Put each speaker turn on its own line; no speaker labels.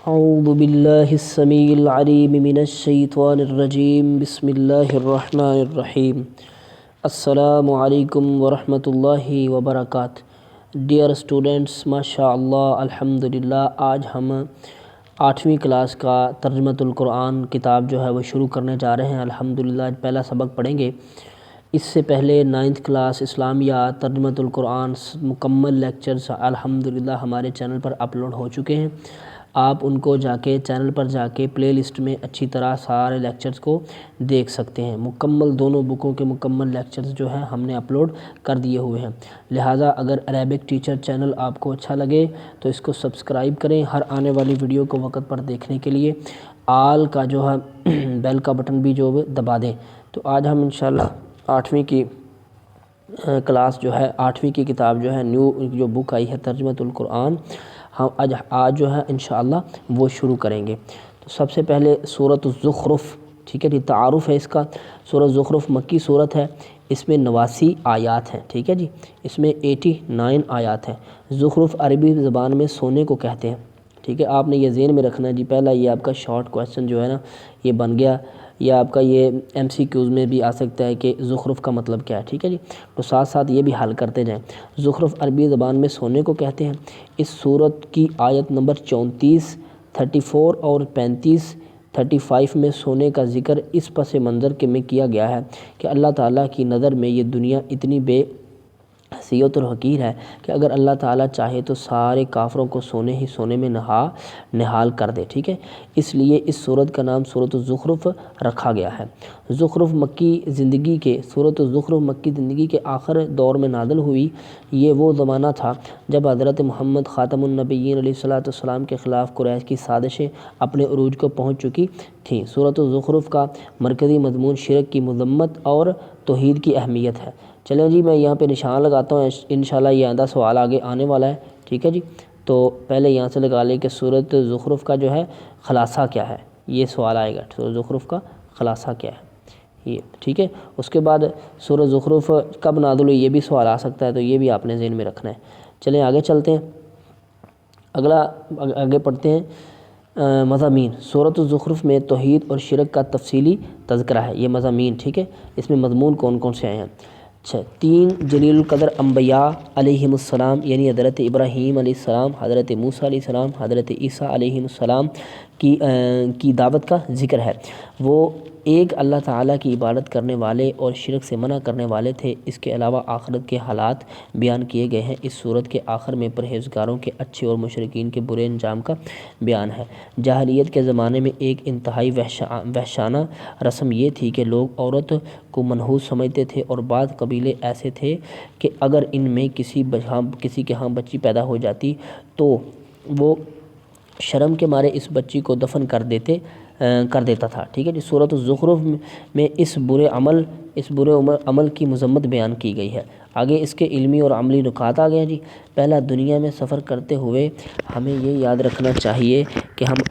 اعوذ باللہ السمیع العلیم من الشیطان الرجیم بسم اللہ الرحمن الرحیم السلام علیکم ورحمۃ اللہ وبرکاتہ۔ ڈیئر اسٹوڈنٹس، ماشاء اللہ الحمدللہ، آج ہم 8ویں کلاس کا ترجمۃ القرآن کتاب جو ہے وہ شروع کرنے جا رہے ہیں۔ الحمدللہ آج پہلا سبق پڑھیں گے۔ اس سے پہلے 9th کلاس اسلامیہ ترجمۃ القرآن مکمل لیکچرز الحمدللہ ہمارے چینل پر اپلوڈ ہو چکے ہیں۔ آپ ان کو چینل پر جا کے پلے لسٹ میں اچھی طرح سارے لیکچرز کو دیکھ سکتے ہیں۔ مکمل دونوں بکوں کے مکمل لیکچرز جو ہیں ہم نے اپلوڈ کر دیے ہوئے ہیں۔ لہٰذا اگر عربک ٹیچر چینل آپ کو اچھا لگے تو اس کو سبسکرائب کریں، ہر آنے والی ویڈیو کو وقت پر دیکھنے کے لیے آل کا جو ہے بیل کا بٹن بھی جو دبا دیں۔ تو آج ہم انشاءاللہ 8ویں کی کلاس جو ہے 8ویں کی کتاب جو ہے نیو جو بک آئی ہے ترجمۃ القرآن، ہم آج جو ہے انشاءاللہ وہ شروع کریں گے۔ تو سب سے پہلے سورۃ الزخرف، ٹھیک ہے جی، تعارف ہے اس کا۔ سورۃ زخرف مکی صورت ہے، اس میں 89 آیات ہیں، ٹھیک ہے جی، اس میں 89 آیات ہیں۔ زخرف عربی زبان میں سونے کو کہتے ہیں، ٹھیک ہے۔ آپ نے یہ ذہن میں رکھنا ہے جی، پہلا یہ آپ کا شارٹ کویسچن جو ہے نا یہ بن گیا، یا آپ کا یہ MCQs میں بھی آ سکتا ہے کہ زخرف کا مطلب کیا ہے، ٹھیک ہے جی۔ تو ساتھ ساتھ یہ بھی حل کرتے جائیں۔ زخرف عربی زبان میں سونے کو کہتے ہیں۔ اس سورت کی آیت نمبر 34، 34 اور 35، 35 میں سونے کا ذکر اس پس منظر کے میں کیا گیا ہے کہ اللہ تعالیٰ کی نظر میں یہ دنیا اتنی بے حیثیت اور حقیر ہے کہ اگر اللہ تعالیٰ چاہے تو سارے کافروں کو سونے ہی سونے میں نہال کر دے، ٹھیک ہے۔ اس لیے اس سورت کا نام سورۃ الزخرف رکھا گیا ہے۔ زخرف مکی زندگی کے سورۃ الزخرف مکی زندگی کے آخر دور میں نازل ہوئی۔ یہ وہ زمانہ تھا جب حضرت محمد خاتم النبیین علیہ السلام کے خلاف قریش کی سازشیں اپنے عروج کو پہنچ چکی تھیں۔ سورۃ الزخرف کا مرکزی مضمون شرک کی مذمت اور توحید کی اہمیت ہے۔ چلیں جی، میں یہاں پہ نشان لگاتا ہوں، انشاءاللہ یہ آئندہ سوال آگے آنے والا ہے، ٹھیک ہے جی۔ تو پہلے یہاں سے لگا لیں کہ سورۃ زخرف کا جو ہے خلاصہ کیا ہے، یہ سوال آئے گا، سورۃ زخرف کا خلاصہ کیا ہے یہ، ٹھیک ہے۔ اس کے بعد سورۃ زخرف کب نازل ہوئی یہ بھی سوال آ سکتا ہے، تو یہ بھی آپ نے ذہن میں رکھنا ہے۔ چلیں آگے چلتے ہیں، آگے پڑھتے ہیں۔ مضامین سورۃ الزخرف میں توحید اور شرک کا تفصیلی تذکرہ ہے، یہ مضامین، ٹھیک ہے۔ اس میں مضمون کون کون سے آئے ہیں؟ اچھا، 3 جلیل القدر انبیاء علیہم السلام، یعنی حضرت ابراہیم علیہ السلام، حضرت موسیٰ علیہ السلام، حضرت عیسیٰ علیہ السلام کی دعوت کا ذکر ہے۔ وہ ایک اللہ تعالیٰ کی عبادت کرنے والے اور شرک سے منع کرنے والے تھے۔ اس کے علاوہ آخرت کے حالات بیان کیے گئے ہیں۔ اس صورت کے آخر میں پرہیزگاروں کے اچھے اور مشرکین کے برے انجام کا بیان ہے۔ جاہلیت کے زمانے میں ایک انتہائی وحشانہ رسم یہ تھی کہ لوگ عورت کو منحوس سمجھتے تھے، اور بعض قبیلے ایسے تھے کہ اگر ان میں کسی کے ہاں بچی پیدا ہو جاتی تو وہ شرم کے مارے اس بچی کو دفن کر دیتا تھا، ٹھیک ہے جی۔ سورۃ الزخرف میں اس برے عمل کی مذمت بیان کی گئی ہے۔ آگے اس کے علمی اور عملی نکات آ گئے ہیں جی۔ پہلا، دنیا میں سفر کرتے ہوئے ہمیں یہ یاد رکھنا چاہیے کہ ہم